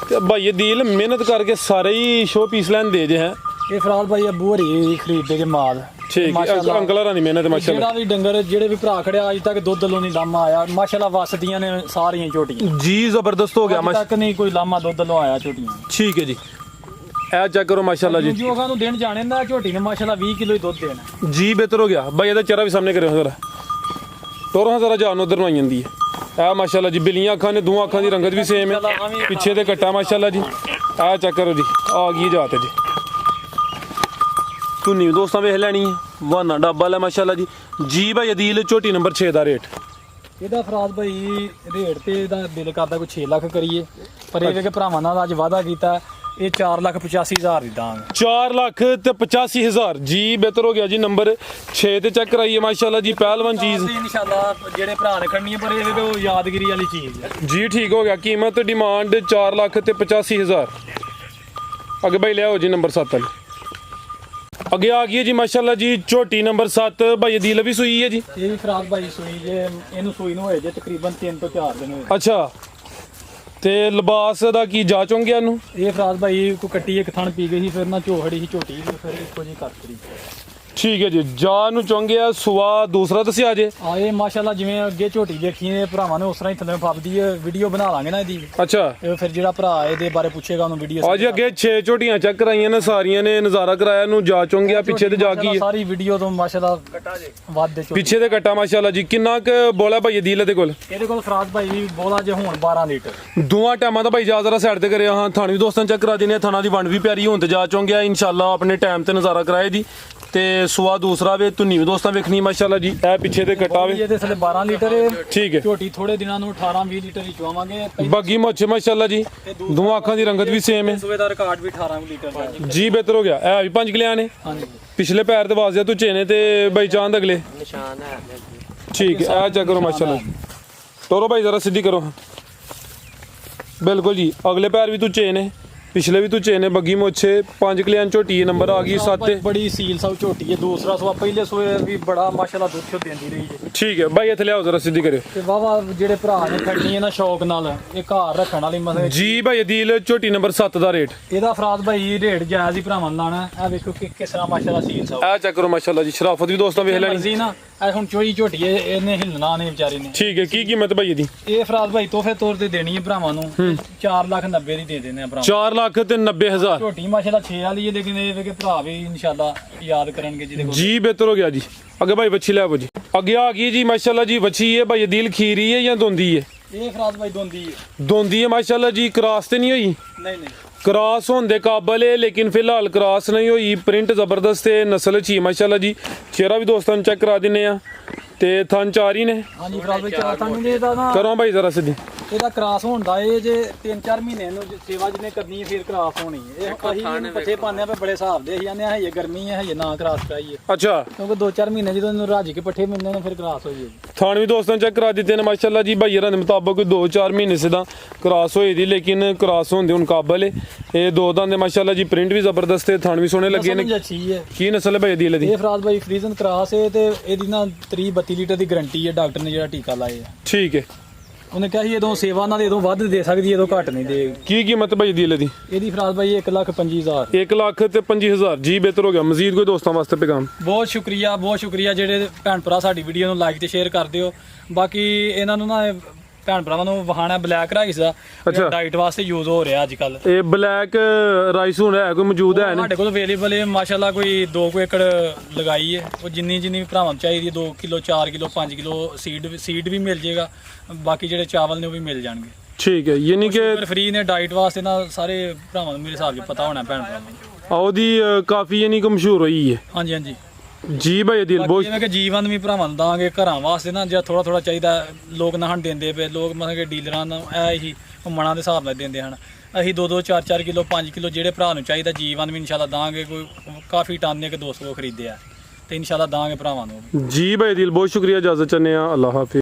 ਤੇ ਭਾਈ ਅਦੀਲ ਮਿਹਨਤ ਕਰਕੇ ਸਾਰੇ ਹੀ ਸ਼ੋ ਪੀਸ ਲੈਣ ਦੇ ਜੇ ਹੈ ਇਹ ਫਰਾਜ਼ ਭਾਈ ਅੱਬੂ ਹਰੀ ਖਰੀਦਦੇ ਜੇ ਮਾਲ ਠੀਕ ਹੈ ਅੰਕਲ ਹਰਾਂ ਦੀ ਮਿਹਨਤ ਮਾਸ਼ਾਅੱਲਾ ਜਿਹੜਾ ਵੀ ਡੰਗਰ ਜਿਹੜੇ ਵੀ ਭਰਾ ਖੜਿਆ ਅੱਜ ਤੱਕ ਦੁੱਧ ਲੋਂ ਨਹੀਂ ਲਾਮਾ ਆਇਆ ਮਾਸ਼ਾਅੱਲਾ ਵਸਦੀਆਂ ਨੇ ਸਾਰੀਆਂ ਝੋਟੀਆਂ ਜੀ ਜ਼ਬਰਦਸਤ ਹੋ ਗਿਆ ਅੱਜ ਤੱਕ ਨਹੀਂ ਕੋਈ ਲਾਮਾ ਦੁੱਧ ਲੋਂ ਆਇਆ ਝੋਟੀਆਂ ਠੀਕ ਹੈ ਜੀ ਇਹ ਚੈੱਕ ਕਰੋ ਮਾਸ਼ਾਅੱਲਾ ਜੀ ਜੋਗਾਂ ਨੂੰ ਦਿਨ ਜਾਣੇ ਨਾ ਝੋਟੀ ਨੇ ਮਾਸ਼ਾਅੱਲਾ 20 ਕਿਲੋ ਹੀ ਦੁੱਧ ਦੇਣਾ ਜੀ ਬਿਹਤਰ ਹੋ ਗਿਆ ਭਾਈ ਇਹਦਾ ਚਿਹਰਾ ਵੀ ਸਾਹਮਣੇ ਕਰਿਓ ਜ਼ਰਾ ਟੋਰਾਂ ਜ਼ਰਾ ਜਾਨ ਉਧਰ ਨੂੰ ਆਈ ਜਾਂਦੀ ਹੈ ਇਹ ਮਾਸ਼ਾਅੱਲਾ ਜੀ ਬਿੱਲੀਆਂ ਅੱਖਾਂ ਨੇ ਦੋਹਾਂ ਅੱਖਾਂ ਦੀ ਰੰਗਤ ਵੀ ਸੇਮ ਹੈ ਪਿੱਛੇ ਦੇ ਕੱਟਾ ਮਾਸ਼ਾਅੱਲਾ ਜੀ ਇਹ ਚੈੱਕ ਕਰੋ ਜੀ ਆ ਗਈ ਜਾਤ ਜੀ ਧੁੰਨੀ ਦੋਸਤਾਂ ਵੇਖ ਲੈਣੀ ਹੈ ਵਾਨਾ ਡੱਬਾ ਲੈ ਮਾਸ਼ਾਅੱਲਾ ਜੀ ਜੀ ਭਾਈ ਅਦੀਲ ਝੋਟੀ ਨੰਬਰ 6 ਦਾ ਰੇਟ ਇਹਦਾ ਫਰਾਜ਼ ਭਾਈ ਰੇਟ ਤੇ ਇਹਦਾ ਦਿਲ ਕਰਦਾ ਕੋਈ 6 ਲੱਖ ਕਰੀਏ ਪਰ ਇਹ ਵੇ ਕਿ ਭਰਾਵਾਂ ਨਾਲ ਅੱਜ ਵਾਅਦਾ ਕੀਤਾ ਇਹ 4,85,000 ਦੀ ਦਾਂਗੇ 4 ਲੱਖ ਤੇ 85,000 ਜੀ ਬਿਹਤਰ ਹੋ ਗਿਆ ਜੀ ਨੰਬਰ 6 ਤੇ ਚੈੱਕ ਕਰਾਈਏ ਮਾਸ਼ਾਅੱਲਾ ਜੀ ਪਹਿਲਵਾਨ ਚੀਜ਼ ਇਨਸ਼ਾਅੱਲਾ ਜਿਹੜੇ ਭਰਾ ਨੇ ਖੜਨੀ ਹੈ ਪਰ ਇਹ ਵੇ ਕਿ ਉਹ ਯਾਦਗਿਰੀ ਵਾਲੀ ਚੀਜ਼ ਹੈ ਜੀ ਠੀਕ ਹੋ ਗਿਆ ਕੀਮਤ ਡਿਮਾਂਡ 4 ਲੱਖ ਤੇ 85,000 ਅੱਗੇ ਭਾਈ ਲਿਆਓ ਜੀ ਨੰਬਰ 7 ਵਾਲੀ ਅੱਗੇ ਆ ਗਈ ਹੈ ਜੀ ਮਾਸ਼ਾਅੱਲਾ ਜੀ ਝੋਟੀ ਨੰਬਰ 7 ਭਾਈ ਅਦੀਲ ਵੀ ਸੂਈ ਹੈ ਜੀ ਇਹ ਵੀ ਫਰਾਜ਼ ਭਾਈ ਸੂਈ ਜੇ ਇਹਨੂੰ ਸੂਈ ਨੂੰ ਹੋਏ ਜੇ ਤਕਰੀਬਨ 3 ਤੋਂ 4 ਦਿਨ ਹੋਏ ਅੱਛਾ ਤੇ ਲਿਬਾਸ ਦਾ ਕੀ ਜਾਂਚ ਹੋਂਗਿਆ ਇਹਨੂੰ ਇਹ ਫਰਾਜ਼ ਭਾਈ ਕੋ ਕੱਟੀ ਇੱਕ ਥਣ ਪੀ ਗਈ ਸੀ ਫਿਰ ਨਾ ਝੋਹੜੀ ਸੀ ਝੋਟੀ ਫਿਰ ਇੱਕੋ ਜੀ ਕਰਤੀ ਠੀਕ ਹੈ ਜੀ ਜਾ ਨੂੰ ਚੁੰਗਿਆ ਸੁਆ ਦੂਸਰਾ ਦੱਸਿਆ ਜੇ ਆ ਇਹ ਮਾਸ਼ਾਅੱਲਾ ਜਿਵੇਂ ਅੱਗੇ ਝੋਟੀ ਦੇਖੀ ਨੇ ਭਰਾਵਾਂ ਨੇ ਉਸ ਤਰ੍ਹਾਂ ਹੀ ਥੱਲੇ ਫੱਬਦੀ ਹੈ। ਵੀਡੀਓ ਬਣਾ ਲਾਂਗੇ ਨਾ ਇਹਦੀ, ਅੱਛਾ ਇਹ ਫਿਰ ਜਿਹੜਾ ਭਰਾ ਇਹਦੇ ਬਾਰੇ ਪੁੱਛੇਗਾ ਉਹਨੂੰ ਵੀਡੀਓ ਅੱਜ ਅੱਗੇ 6 ਝੋਟੀਆਂ ਚੈੱਕ ਕਰਾਈਆਂ ਨੇ, ਸਾਰੀਆਂ ਨੇ ਨਜ਼ਾਰਾ ਕਰਾਇਆ ਨੂੰ ਜਾ ਚੁੰਗਿਆ ਪਿੱਛੇ ਤੇ ਜਾ ਕੀ ਸਾਰੀ ਵੀਡੀਓ ਤੋਂ ਮਾਸ਼ਾਅੱਲਾ ਵੱਧ ਦੇ ਪਿੱਛੇ ਤੇ ਕੱਟਾ ਮਾਸ਼ਾਅੱਲਾ ਜੀ। ਕਿੰਨਾ ਕੁ ਬੋਲਾ ਭਾਈ ਦੀਲ ਇਹਦੇ ਕੋਲ? ਇਹਦੇ ਕੋਲ ਫਰਾਜ਼ ਭਾਈ ਬੋਲਾ ਜੇ ਹੁਣ 12 ਲੀਟਰ ਦੋਵਾਂ ਟਾਈਮਾਂ ਦਾ ਭਾਈ ਜਾ ਜ਼ਰਾ ਸਾਈਡ ਤੇ ਕਰਿਆ। ਹਾਂ ਥਾਣੀ ਦੋਸਤਾਂ ਚੈੱਕ ਕਰਾ ਦਿੰਦੇ ਆ, ਥਾਣਾ ਦੀ ਵੰਡ ਵੀ ਪਿਆਰੀ ਹੋਣ ਤੇ ਜਾ ਚੁੰਗਿਆ ਇਨਸ਼ਾਅੱਲਾ ਆਪਣੇ ਟਾਈਮ ਤੇ ਨਜ਼ਾਰਾ ਕਰਾਏ ਦੀ। ਤੇ ਸੁਆ ਦੂਸਰਾ ਵੇ ਧੁੰਨੀ ਵੀ ਦੋਸਤਾਂ ਵੇਖਣੀ ਮਾਸ਼ਾਅੱਲਾ ਜੀ। ਇਹ ਪਿੱਛੇ ਤੇ ਕੱਟਾ ਵੇ ਇਹਦੇ ਥੱਲੇ 12 ਲੀਟਰ ਹੈ। ਠੀਕ ਹੈ ਝੋਟੀ ਥੋੜੇ ਦਿਨਾਂ ਨੂੰ 18-20 ਲੀਟਰ ਹੀ ਚਵਾਵਾਂਗੇ। ਬਾਗੀ ਮੁੱਛ ਮਾਸ਼ਾਅੱਲਾ ਜੀ, ਦੋਵਾਂ ਅੱਖਾਂ ਦੀ ਰੰਗਤ ਵੀ ਸੇਮ ਹੈ ਸੂਏ ਦਾ ਰਿਕਾਰਡ ਵੀ 18 ਲੀਟਰ ਦਾ ਜੀ। ਬਿਹਤਰ ਹੋ ਗਿਆ। ਇਹ ਵੀ 5 ਕਿਲਿਆਂ ਨੇ, ਹਾਂਜੀ ਪਿਛਲੇ ਪੈਰ ਤੇ ਵਾਜਿਆ ਤੂੰ ਚੇਨੇ ਤੇ ਬਾਈ ਚਾਂਦ ਅਗਲੇ ਨਿਸ਼ਾਨ ਹੈ ਠੀਕ ਹੈ। ਇਹ ਚੈੱਕ ਕਰੋ ਮਾਸ਼ਾਅੱਲਾ। ਤੋਰੋ ਭਾਈ ਜ਼ਰਾ ਸਿੱਧੀ ਕਰੋ। ਬਿਲਕੁਲ ਜੀ, ਅਗਲੇ ਪੈਰ ਵੀ ਤੂੰ ਚੇਨ ਹੈ, ਪਿਛਲੇ ਵੀ ਤੂੰ ਚੇਨ ਹੈ। ਬੱਗੀ ਮੁੱਛੇ 5 ਕਿਲਿਆਂ ਝੋਟੀ ਨੰਬਰ ਆ ਗਈ 7 ਬੜੀ ਸੀਲ ਸਾਊ ਝੋਟੀ ਹੈ। ਦੂਸਰਾ ਸੂਆ ਪਹਿਲੇ ਸੂਏ ਵੀ ਬੜਾ ਮਾਸ਼ਾਅੱਲਾ ਦੁੱਧ ਛੁੱਟ ਦਿੰਦੀ ਰਹੀ ਹੈ। ਠੀਕ ਹੈ ਭਾਈ ਇੱਥੇ ਲਿਆਓ ਜ਼ਰਾ ਸਿੱਧੀ ਕਰਿਓ ਤੇ ਵਾਵਾ ਜਿਹੜੇ ਭਰਾ ਨੇ ਖੜਨੀ ਹੈ ਨਾ ਸ਼ੌਕ ਨਾਲ, ਇਹ ਘਰ ਰੱਖਣ ਵਾਲੀ ਮਤਲਬ ਜੀ। ਭਾਈ ਦੀਲ ਝੋਟੀ ਨੰਬਰ 7 ਦਾ ਰੇਟ ਇਹਦਾ ਫਰਾਜ਼ ਭਾਈ ਰੇਟ ਜਾਇਜ਼ ਹੀ ਭਰਾਵਾਂ ਨੂੰ ਲਾਣਾ। ਇਹ ਵੇਖੋ ਕਿ ਕਿਸ ਤਰ੍ਹਾਂ ਮਾਸ਼ਾਅੱਲਾ ਸੀਲ ਸਾਊ ਇਹ ਚੈੱਕ ਕਰੋ ਮਾਸ਼ਾਅੱਲਾ ਜੀ। ਸ਼ਰਾਫਤ ਵੀ ਦੋਸਤਾਂ ਵੇਖ ਲੈਣੀ। ਮਰਜ਼ੀ ਨਾ ਇਹ ਹੁਣ ਚੋਈ ਝੋਟੀ ਹੈ, ਇਹਨੇ ਹਿੱਲਣਾ ਨਹੀਂ ਵਿਚਾਰੀ ਨੇ। ਠੀਕ ਹੈ। ਕੀ ਕੀਮਤ ਭਾਈ ਇਹਦੀ? ਇਹ ਫਰਾਜ਼ ਭਾਈ ਤੋਹਫੇ ਤੌਰ ਤੇ ਦੇਣੀ ਹੈ ਭਰਾਵਾਂ ਨੂੰ। 4,90,000 ਦੀ ਦੇ ਦਿੰਦੇ ਆ ਭਰਾ। 4 ਲੱਖ ਤੇ 90,000 ਝੋਟੀ ਮਾਸ਼ਾਅੱਲਾ 6 ਵਾਲੀ ਹੈ, ਲੇਕਿਨ ਇਹ ਵੇ ਕਿ ਭਰਾ ਵੀ ਇਨਸ਼ਾਅੱਲਾ ਯਾਦ ਕਰਨਗੇ ਜਿਹਦੇ ਕੋਲ। ਜੀ। ਬਿਹਤਰ ਹੋ ਗਿਆ ਜੀ। ਅੱਗੇ ਭਾਈ ਵੱਛੀ ਲਿਆਓ ਜੀ। ਅੱਗੇ ਆ ਗਈ ਜੀ ਮਾਸ਼ਾਅੱਲਾ ਜੀ ਵੱਛੀ ਹੈ ਭਾਈ ਦੀਲ ਖੀਰੀ ਹੈ ਜਾਂ ਦੋਂਦੀ ਹੈ? ਇਹ ਫਰਾਜ਼ ਭਾਈ ਦੋਂਦੀ ਹੈ। ਦੋਂਦੀ ਹੈ ਮਾਸ਼ਾਅੱਲਾ ਜੀ। ਕ੍ਰਾਸ ਤੇ ਨਹੀਂ ਹੋਈ? ਨਹੀਂ ਨਹੀਂ ਕ੍ਰਾਸ ਹੋਣ ਦੇ ਕਾਬਲ ਹੈ, ਲੇਕਿਨ ਫਿਲਹਾਲ ਕ੍ਰਾਸ ਨਹੀਂ ਹੋਈ। ਪ੍ਰਿੰਟ ਜ਼ਬਰਦਸਤ ਹੈ, ਨਸਲ ਅੱਛੀ ਮਾਸ਼ਾਅੱਲਾ ਜੀ। ਚਿਹਰਾ ਵੀ ਦੋਸਤਾਂ ਨੂੰ ਚੈੱਕ ਕਰਾ ਦਿੰਨੇ ਆ ਤੇ ਥਣ ਚਾਰ ਹੀ ਨੇ। ਹਾਂਜੀ ਫਰਾਜ਼ ਭਾਈ ਚਾਰ ਥਾਂ ਦੇ ਦਾ ਨਾ ਕਰੋ ਭਾਈ ਜ਼ਰਾ ਸਿੱਧੀ। ਇਹਦਾ ਕ੍ਰਾਸ ਹੋਣ ਦਾ ਇਹ ਜੇ 3-4 ਮਹੀਨੇ ਨੂੰ ਸੇਵਾ ਜਿਹਨੇ ਕਰਨੀ ਹੈ ਫਿਰ ਕ੍ਰਾਸ ਹੋਣੀ ਹੈ। ਇਹ ਅਸੀਂ ਇਹਨੂੰ ਪੱਠੇ ਪਾਉਂਦੇ ਆ ਪਏ ਬੜੇ ਹਿਸਾਬ ਦੇ। ਅਸੀਂ ਆਨੇ ਆ ਗਰਮੀ ਹੈ ਹਜੇ ਨਾ ਕ੍ਰਾਸ ਕਰਾਈਏ, ਅੱਛਾ ਕਿਉਂਕਿ 2-4 ਮਹੀਨੇ ਜਦੋਂ ਇਹਨੂੰ ਰਾਜ ਕੇ ਪੱਠੇ ਮਿਲਦੇ ਨੇ ਫਿਰ ਕ੍ਰਾਸ ਹੋ ਜਾਏਗੀ। ਥਾਣ ਵੀ ਦੋਸਤਾਂ ਚੈੱਕ ਕਰਾ ਦਿੱਤੇ ਨੇ ਮਾਸ਼ਾਅੱਲਾ ਜੀ। ਭਾਈਰਾਂ ਦੇ ਮੁਤਾਬਕ 2-4 ਮਹੀਨੇ ਸਿੱਧਾ ਕ੍ਰਾਸ ਹੋਈ ਦੀ, ਲੇਕਿਨ ਕ੍ਰਾਸ ਹੋਣ ਦੇ ਹੁਣ ਕਾਬਲ ਹੈ। ਇਹ ਦੋ ਦੰਦ ਦੇ ਮਾਸ਼ਾਅੱਲਾ ਜੀ। ਪ੍ਰਿੰਟ ਵੀ ਜ਼ਬਰਦਸਤ ਹੈ, ਥਾਣ ਵੀ ਸੋਹਣੇ ਲੱਗੇ ਨੇ। ਅੱਛੀ ਹੈ। ਕੀ ਨਸਲ ਹੈ ਭਾਈ ਦੀ ਇਹਦੀ? ਇਹ ਫਰਾਜ਼ ਭਾਈ ਫਰੀਜ਼ਨ ਕ੍ਰਾਸ ਹੈ ਤੇ ਇਹਦੀ ਨਾ 30-32 ਲੀਟਰ ਦੀ ਗਾਰੰਟੀ ਹੈ। ਡਾਕਟਰ ਨੇ ਜਿਹੜਾ ਟੀਕਾ ਲਾਇਆ ਹੈ, ਠੀਕ ਹੈ। ਉਹਨੇ ਕਿਹਾ ਸੀ ਇਹਦੋਂ ਸੇਵਾ ਨਾਲ ਇਹਦੋਂ ਵੱਧ ਦੇ ਸਕਦੀ, ਇਹਦੋਂ ਘੱਟ ਨਹੀਂ ਦੇ। ਕੀ ਕੀਮਤ ਭਾਈ ਦੀ ਇਹਦੀ? ਇਹਦੀ ਫਰਾਜ਼ ਭਾਈ 1,25,000। 1 ਲੱਖ ਤੇ 25,000 ਜੀ। ਬਿਹਤਰ ਹੋ ਗਿਆ। ਮਜ਼ੀਦ ਕੋਈ ਦੋਸਤਾਂ ਵਾਸਤੇ ਪੈਗਾਮ? ਬਹੁਤ ਸ਼ੁਕਰੀਆ ਜਿਹੜੇ ਭੈਣ ਭਰਾ ਸਾਡੀ ਵੀਡੀਓ ਨੂੰ ਲਾਈਕ ਤੇ ਸ਼ੇਅਰ ਕਰਦੇ ਹੋ। ਬਾਕੀ ਇਹਨਾਂ ਨੂੰ ਨਾ ਭੈਣ ਭਰਾਵਾਂ ਨੂੰ ਵਹਾਣਾ ਬਲੈਕ ਰਾਈਸ ਦਾ ਅੱਛਾ। ਡਾਈਟ ਵਾਸਤੇ ਯੂਜ਼ ਹੋ ਰਿਹਾ ਅੱਜ ਕੱਲ। ਇਹ ਬਲੈਕ ਰਾਈਸ ਹੁਣ ਹੈ ਕੋਈ ਮੌਜੂਦ ਹੈ ਨਾ? ਸਾਡੇ ਕੋਲ ਅਵੇਲੇਬਲ ਹੈ ਮਾਸ਼ਾਅੱਲਾ। ਕੋਈ 2 ਏਕੜ ਲਗਾਈ ਹੈ। ਉਹ ਜਿੰਨੀ ਭਰਾਵਾਂ ਨੂੰ ਚਾਹੀਦੀ ਹੈ 2 ਕਿਲੋ 4 ਕਿਲੋ 5 ਕਿਲੋ ਸੀਡ ਵੀ ਮਿਲ ਜੇਗਾ। ਬਾਕੀ ਜਿਹੜੇ ਚਾਵਲ ਨੇ ਉਹ ਵੀ ਮਿਲ ਜਾਣਗੇ। ਠੀਕ ਹੈ। ਯਾਨੀ ਕਿ ਫ੍ਰੀ ਨੇ ਡਾਈਟ ਵਾਸਤੇ ਨਾ ਸਾਰੇ ਭਰਾਵਾਂ ਨੂੰ ਮੇਰੇ ਹਿਸਾਬ 'ਚ ਪਤਾ ਹੋਣਾ ਭੈਣ ਭਰਾਵਾਂ ਨੂੰ। ਉਹਦੀ ਕਾਫੀ ਯਾਨੀ ਕਿ ਮਸ਼ਹੂਰ ਹੋਈ ਹੈ। ਹਾਂਜੀ ਹਾਂਜੀ। ਜੀ ਭਾਈ ਦਿਲ ਬਹੁਤ ਜਿਵੇਂ ਕਿ ਜੀਵਨ ਵੀ ਭਰਾਵਾਂ ਨੂੰ ਦਾਂਗੇ ਘਰਾਂ ਵਾਸਤੇ ਨਾ ਜਿਹੜਾ ਥੋੜਾ ਚਾਹੀਦਾ। ਲੋਕ ਨਾ ਹਨ ਦਿੰਦੇ ਪਏ, ਲੋਕ ਮਤਲਬ ਕਿ ਡੀਲਰਾਂ ਨੂੰ ਇਹ ਹੀ ਮਣਾ ਦੇ ਹਿਸਾਬ ਨਾਲ ਦਿੰਦੇ ਹਨ। ਅਸੀਂ 2-2 4-4 ਕਿਲੋ 5 ਕਿਲੋ ਜਿਹੜੇ ਭਰਾ ਨੂੰ ਚਾਹੀਦਾ ਜੀਵਨ ਵੀ ਇਨਸ਼ਾਅੱਲਾ ਦਾਂਗੇ। ਕੋਈ ਕਾਫੀ ਟਨ ਨੇ ਕਿ 200 ਖਰੀਦੇ ਆ ਤੇ ਇਨਸ਼ਾਅੱਲਾ ਦਾਂਗੇ ਭਰਾਵਾਂ ਨੂੰ। ਜੀ ਭਾਈ ਦਿਲ ਬਹੁਤ ਸ਼ੁਕਰੀਆ। ਇਜਾਜ਼ਤ ਚਾਹੁੰਦੇ ਆ। ਅੱਲਾਹ ਹਾਫਿਜ਼।